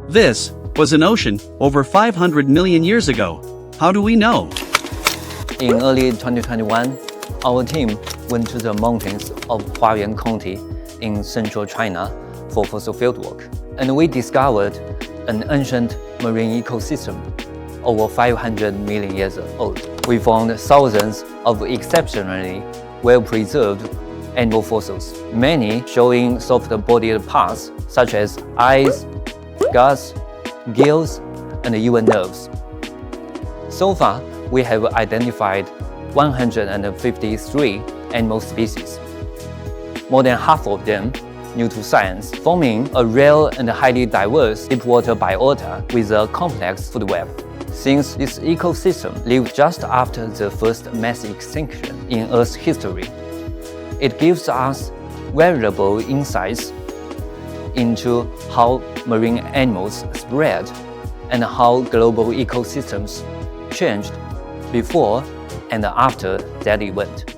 This was an ocean over 500 million years ago. How do we know? In early 2021, our team went to the mountains of Huayuan County in central China for fossil fieldwork, and we discovered an ancient marine ecosystem over 500 million years old. We found thousands of exceptionally well-preserved animal fossils, many showing soft-bodied parts such as eyes, guts, gills, and even nerves. So far, we have identified 153 animal species, more than half of them new to science, forming a rare and highly diverse deepwater biota with a complex food web. Since this ecosystem lived just after the first mass extinction in Earth's history, it gives us valuable insights into how marine animals spread and how global ecosystems changed before and after that event.